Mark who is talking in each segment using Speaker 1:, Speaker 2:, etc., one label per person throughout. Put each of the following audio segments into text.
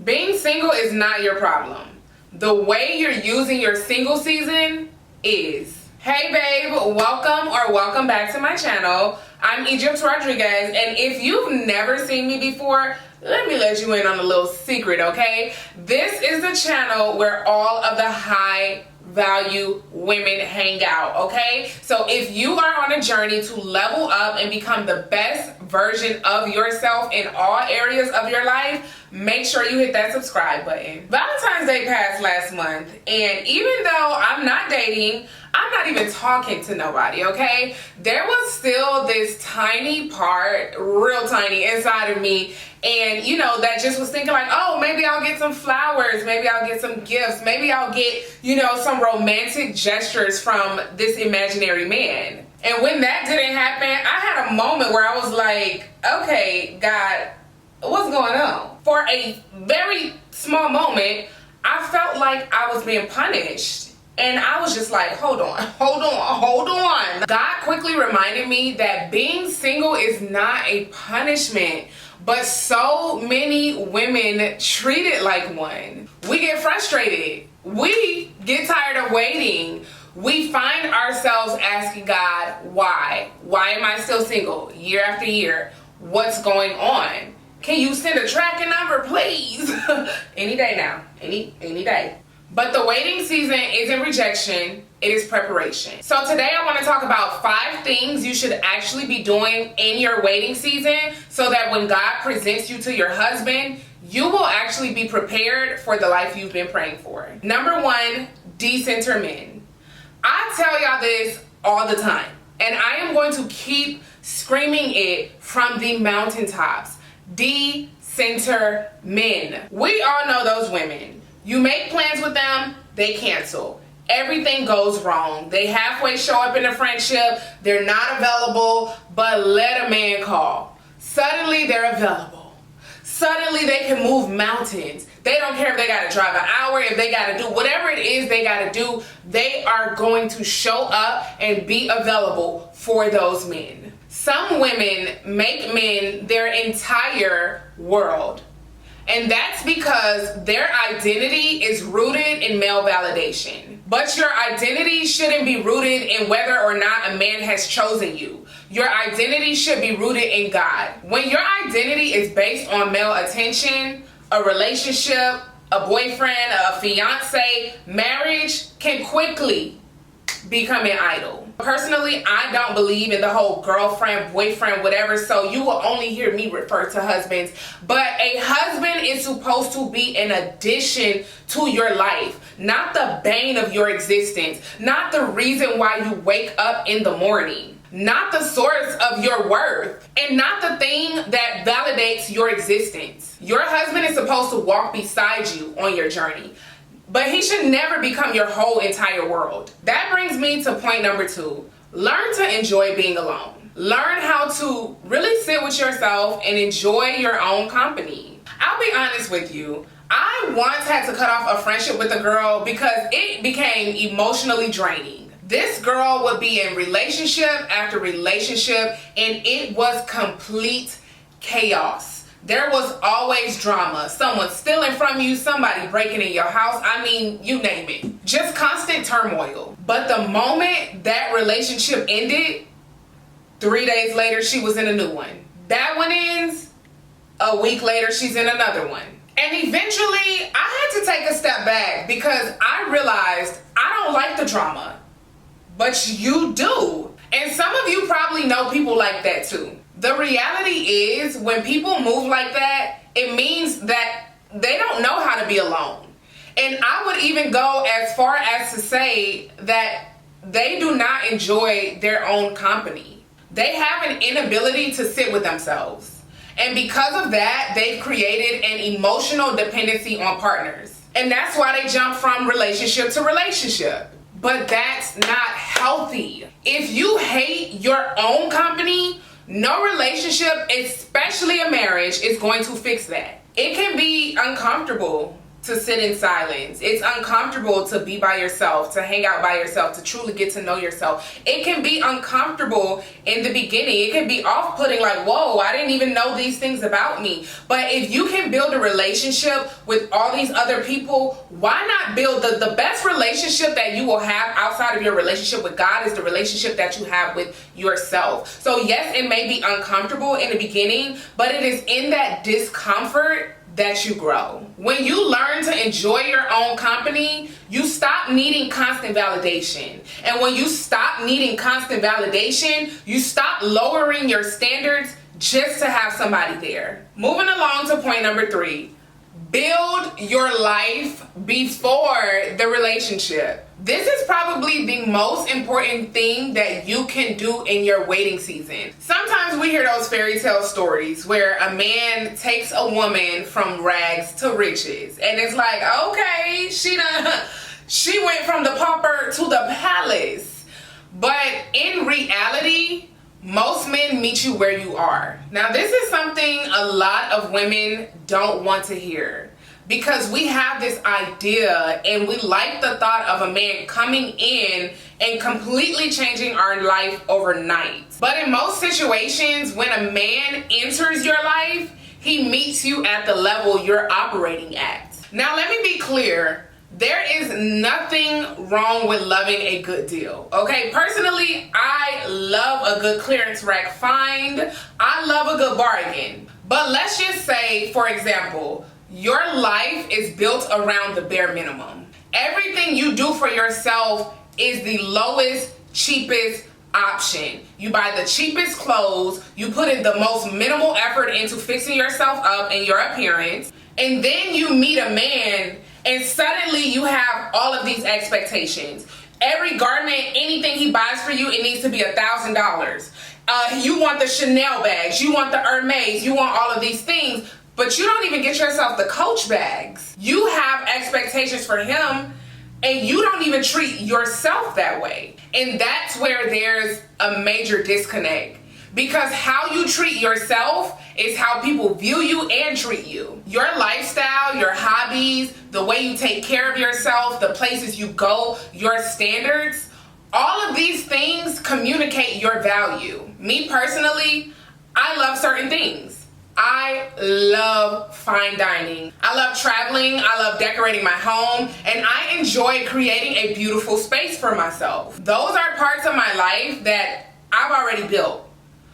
Speaker 1: Being single is not your problem. The way you're using your single season is. Hey babe, welcome back to my channel. I'm Egypt Rodriguez, and if you've never seen me before, let me let you in on a little secret, okay? This is the channel where all of the high value women hang out, okay? So if you are on a journey to level up and become the best version of yourself in all areas of your life, make sure you hit that subscribe button. Valentine's Day passed last month, and even though I'm not dating, I'm not even talking to nobody, okay? There was still this tiny part, real tiny, inside of me, and you know, that just was thinking like, oh, maybe I'll get some flowers, maybe I'll get some gifts, maybe I'll get, you know, some romantic gestures from this imaginary man. And when that didn't happen, I had a moment where I was like, okay, God, what's going on? For a very small moment, I felt like I was being punished. And I was just like, hold on. God quickly reminded me that being single is not a punishment, but so many women treat it like one. We get frustrated. We get tired of waiting. We find ourselves asking God, why? Why am I still single year after year? What's going on? Can you send a tracking number, please? Any day now, any day. But the waiting season isn't rejection, it is preparation. So today I want to talk about 5 things you should actually be doing in your waiting season so that when God presents you to your husband, you will actually be prepared for the life you've been praying for. Number 1, decenter men. I tell y'all this all the time, and I am going to keep screaming it from the mountaintops. Decenter men. We all know those women. You make plans with them, they cancel. Everything goes wrong. They halfway show up in a friendship, they're not available, but let a man call. Suddenly they're available. Suddenly they can move mountains. They don't care if they gotta drive an hour, if they gotta do whatever it is they gotta do, they are going to show up and be available for those men. Some women make men their entire world. And that's because their identity is rooted in male validation. But your identity shouldn't be rooted in whether or not a man has chosen you. Your identity should be rooted in God. When your identity is based on male attention, a relationship, a boyfriend, a fiance, marriage can quickly become an idol. Personally, I don't believe in the whole girlfriend, boyfriend, whatever, so you will only hear me refer to husbands. But a husband is supposed to be an addition to your life, not the bane of your existence, not the reason why you wake up in the morning, not the source of your worth, and not the thing that validates your existence. Your husband is supposed to walk beside you on your journey, but he should never become your whole entire world. That brings me to point number 2. Learn to enjoy being alone. Learn how to really sit with yourself and enjoy your own company. I'll be honest with you. I once had to cut off a friendship with a girl because it became emotionally draining. This girl would be in relationship after relationship, and it was complete chaos. There was always drama. Someone stealing from you, somebody breaking in your house. I mean, you name it. Just constant turmoil. But the moment that relationship ended, 3 days later, she was in a new one. That one ends, a week later, she's in another one. And eventually, I had to take a step back because I realized I don't like the drama. But you do. And some of you probably know people like that too. The reality is, when people move like that, it means that they don't know how to be alone. And I would even go as far as to say that they do not enjoy their own company. They have an inability to sit with themselves. And because of that, they've created an emotional dependency on partners. And that's why they jump from relationship to relationship. But that's not healthy. If you hate your own company, no relationship, especially a marriage, is going to fix that. It can be uncomfortable to sit in silence. It's uncomfortable to be by yourself, to hang out by yourself, to truly get to know yourself. It can be uncomfortable in the beginning. It can be off-putting, like, whoa, I didn't even know these things about me. But if you can build a relationship with all these other people, why not build the best relationship that you will have outside of your relationship with God is the relationship that you have with yourself. So yes, it may be uncomfortable in the beginning, but it is in that discomfort that you grow. When you learn to enjoy your own company, you stop needing constant validation. And when you stop needing constant validation, you stop lowering your standards just to have somebody there. Moving along to point number 3. Build your life before the relationship. This is probably the most important thing that you can do in your waiting season. Sometimes we hear those fairy tale stories where a man takes a woman from rags to riches. And it's like, okay, she went from the pauper to the palace. But in reality, most men meet you where you are. Now, this is something a lot of women don't want to hear, because we have this idea and we like the thought of a man coming in and completely changing our life overnight. But in most situations, when a man enters your life, he meets you at the level you're operating at. Now, let me be clear. There is nothing wrong with loving a good deal, okay? Personally, I love a good clearance rack find. I love a good bargain. But let's just say, for example, your life is built around the bare minimum. Everything you do for yourself is the lowest, cheapest option. You buy the cheapest clothes, you put in the most minimal effort into fixing yourself up and your appearance, and then you meet a man and suddenly you have all of these expectations. Every garment, anything he buys for you, it needs to be $1,000. You want the Chanel bags, you want the Hermes, you want all of these things, but you don't even get yourself the Coach bags. You have expectations for him and you don't even treat yourself that way. And that's where there's a major disconnect. Because how you treat yourself is how people view you and treat you. Your lifestyle, your hobbies, the way you take care of yourself, the places you go, your standards, all of these things communicate your value. Me personally, I love certain things. I love fine dining. I love traveling. I love decorating my home. And I enjoy creating a beautiful space for myself. Those are parts of my life that I've already built.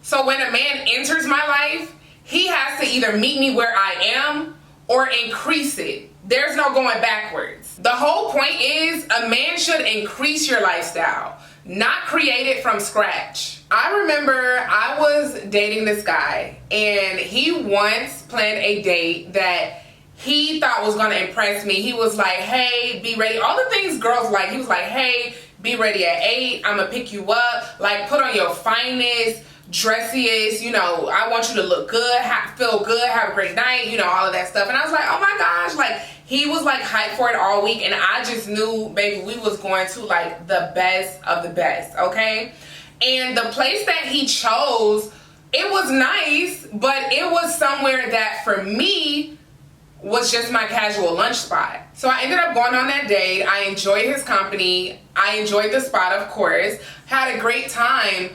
Speaker 1: So when a man enters my life, he has to either meet me where I am or increase it. There's no going backwards. The whole point is a man should increase your lifestyle, not create it from scratch. I remember I was dating this guy and he once planned a date that he thought was going to impress me. He was like, hey, be ready. All the things girls like. He was like, hey, be ready at 8. I'm going to pick you up. Like, put on your finest, dressiest, you know, I want you to look good, feel good, have a great night, you know, all of that stuff. And I was like, oh my gosh, like, he was like hyped for it all week. And I just knew, baby, we was going to like the best of the best, okay? And the place that he chose, it was nice, but it was somewhere that for me was just my casual lunch spot. So I ended up going on that date. I enjoyed his company. I enjoyed the spot, of course, had a great time.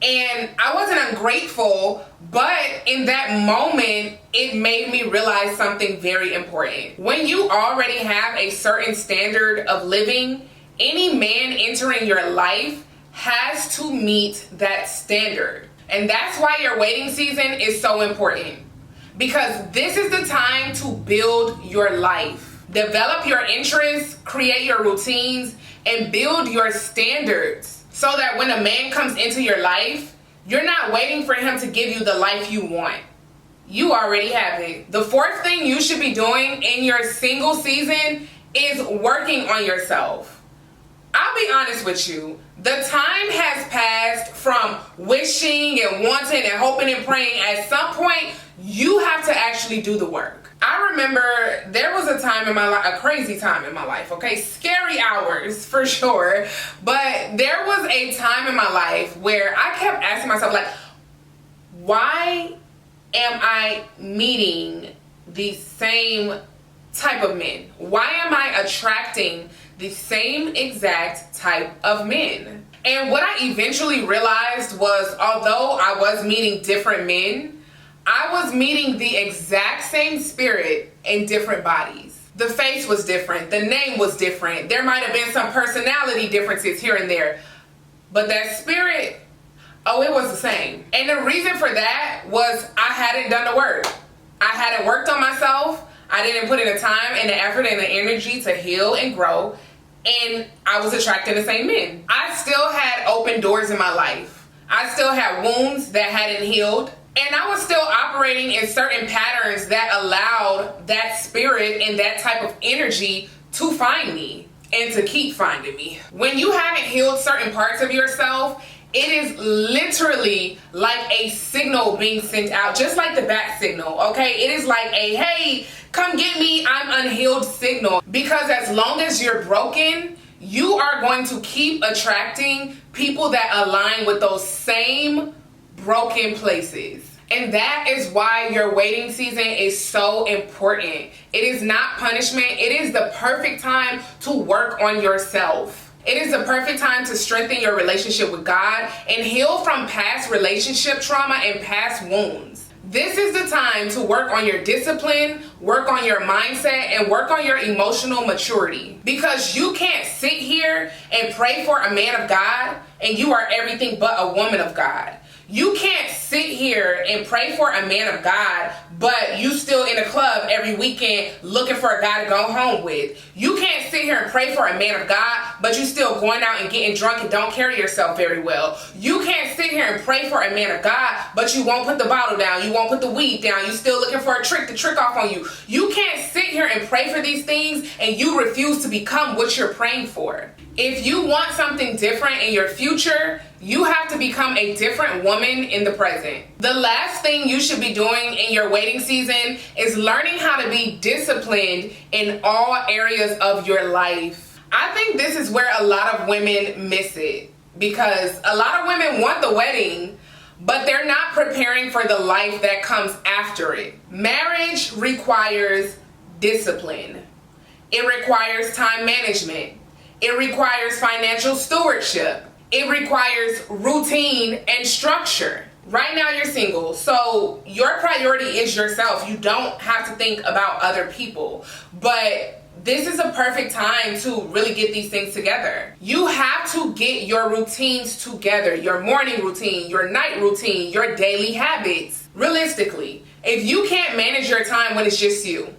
Speaker 1: And I wasn't ungrateful, but in that moment, it made me realize something very important. When you already have a certain standard of living, any man entering your life has to meet that standard. And that's why your waiting season is so important. Because this is the time to build your life. Develop your interests, create your routines, and build your standards. So that when a man comes into your life, you're not waiting for him to give you the life you want. You already have it. The fourth thing you should be doing in your single season is working on yourself. I'll be honest with you. The time has passed from wishing and wanting and hoping and praying. At some point, you have to actually do the work. I remember there was a time in my life, a crazy time in my life, okay? Scary hours for sure. But there was a time in my life where I kept asking myself, like, why am I meeting the same type of men? Why am I attracting the same exact type of men? And what I eventually realized was, although I was meeting different men, I was meeting the exact same spirit in different bodies. The face was different, the name was different, there might have been some personality differences here and there, but that spirit, oh, it was the same. And the reason for that was I hadn't done the work. I hadn't worked on myself. I didn't put in the time and the effort and the energy to heal and grow. And I was attracting the same men. I still had open doors in my life. I still had wounds that hadn't healed. And I was still operating in certain patterns that allowed that spirit and that type of energy to find me and to keep finding me. When you haven't healed certain parts of yourself, it is literally like a signal being sent out, just like the bat signal, okay? It is like a, hey, come get me, I'm unhealed signal. Because as long as you're broken, you are going to keep attracting people that align with those same broken places. And that is why your waiting season is so important. It is not punishment. It is the perfect time to work on yourself. It is the perfect time to strengthen your relationship with God and heal from past relationship trauma and past wounds. This is the time to work on your discipline, work on your mindset, and work on your emotional maturity. Because you can't sit here and pray for a man of God and you are everything but a woman of God. You can't sit here and pray for a man of God, but you still in a club every weekend looking for a guy to go home with. You can't sit here and pray for a man of God, but you still going out and getting drunk and don't carry yourself very well. You can't sit here and pray for a man of God, but you won't put the bottle down. You won't put the weed down. You still looking for a trick to trick off on you. You can't sit here and pray for these things and you refuse to become what you're praying for. If you want something different in your future, you have to become a different woman in the present. The last thing you should be doing in your waiting season is learning how to be disciplined in all areas of your life. I think this is where a lot of women miss it, because a lot of women want the wedding, but they're not preparing for the life that comes after it. Marriage requires discipline. It requires time management. It requires financial stewardship. It requires routine and structure. Right now you're single, so your priority is yourself. You don't have to think about other people. But this is a perfect time to really get these things together. You have to get your routines together. Your morning routine, your night routine, your daily habits. Realistically, if you can't manage your time when it's just you,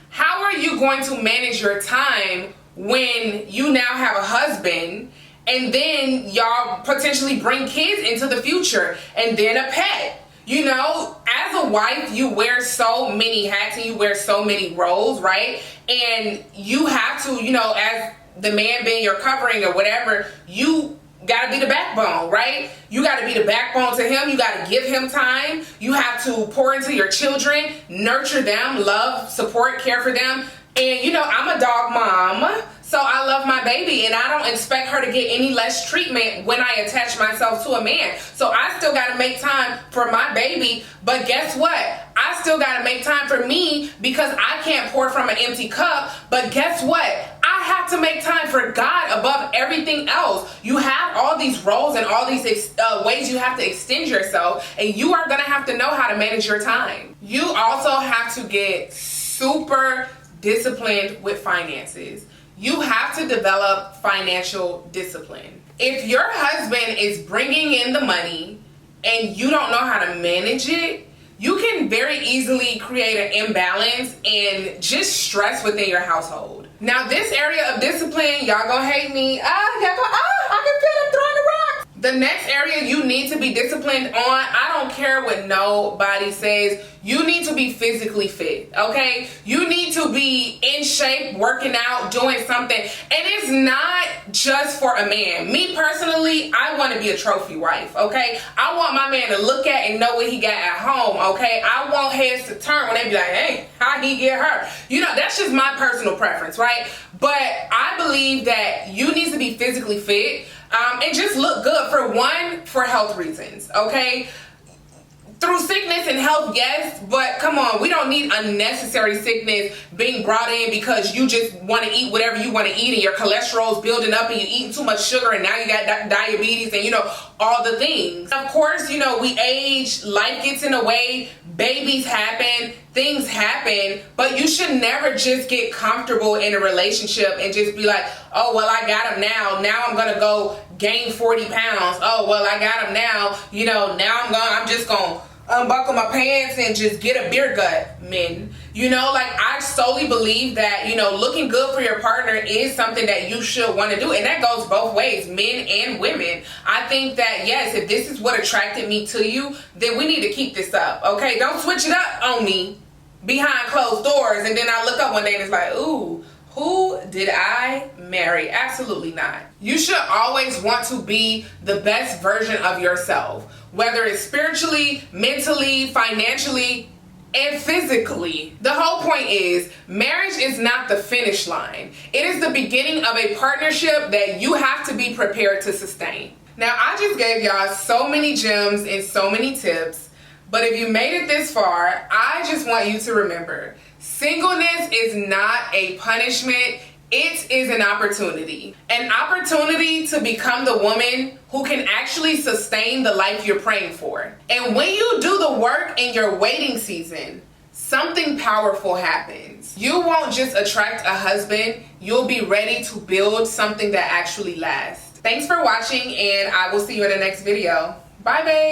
Speaker 1: how are you going to manage your time when you now have a husband and then y'all potentially bring kids into the future and then a pet? You know, as a wife, you wear so many hats and you wear so many roles, right? And you have to, you know, as the man being your covering or whatever, you gotta be the backbone, right? You gotta be the backbone to him. You gotta give him time. You have to pour into your children, nurture them, love, support, care for them. And you know, I'm a dog mom, so I love my baby and I don't expect her to get any less treatment when I attach myself to a man. So I still got to make time for my baby, but guess what? I still got to make time for me because I can't pour from an empty cup. But guess what? I have to make time for God above everything else. You have all these roles and all these ways you have to extend yourself, and you are going to have to know how to manage your time. You also have to get super disciplined with finances. You have to develop financial discipline. If your husband is bringing in the money and you don't know how to manage it, you can very easily create an imbalance and just stress within your household. Now, this area of discipline, y'all gonna hate me. I can feel them throwing the rocks. The next area you need to be disciplined on, I don't care what nobody says, you need to be physically fit, okay? You need to be in shape, working out, doing something. And it's not just for a man. Me personally, I want to be a trophy wife, okay? I want my man to look at and know what he got at home, okay? I want heads to turn when they be like, hey, how'd he get hurt? You know, that's just my personal preference, right? But I believe that you need to be physically fit and just look good, for health reasons, okay? through sickness and health, yes, but come on, we don't need unnecessary sickness being brought in because you just want to eat whatever you want to eat and your cholesterol's building up and you're eating too much sugar and now you got diabetes and, you know, all the things. Of course, you know, we age, life gets in the way, babies happen, things happen, but you should never just get comfortable in a relationship and just be like, oh, well, I got him now I'm gonna go gain 40 pounds. Oh, well, I got him now, you know, I'm just gonna unbuckle my pants and just get a beer gut, men. You know, like, I solely believe that, you know, looking good for your partner is something that you should want to do, and that goes both ways, men and women. I think that, yes, if this is what attracted me to you, then we need to keep this up, okay? Don't switch it up on me behind closed doors, and then I look up one day and it's like, ooh, who did I marry? Absolutely not. You should always want to be the best version of yourself, whether it's spiritually, mentally, financially, and physically. The whole point is, marriage is not the finish line. It is the beginning of a partnership that you have to be prepared to sustain. Now, I just gave y'all so many gems and so many tips, but if you made it this far, I just want you to remember, singleness is not a punishment. It is an opportunity. An opportunity to become the woman who can actually sustain the life you're praying for. And when you do the work in your waiting season, something powerful happens. You won't just attract a husband, you'll be ready to build something that actually lasts. Thanks for watching, and I will see you in the next video. Bye, babe.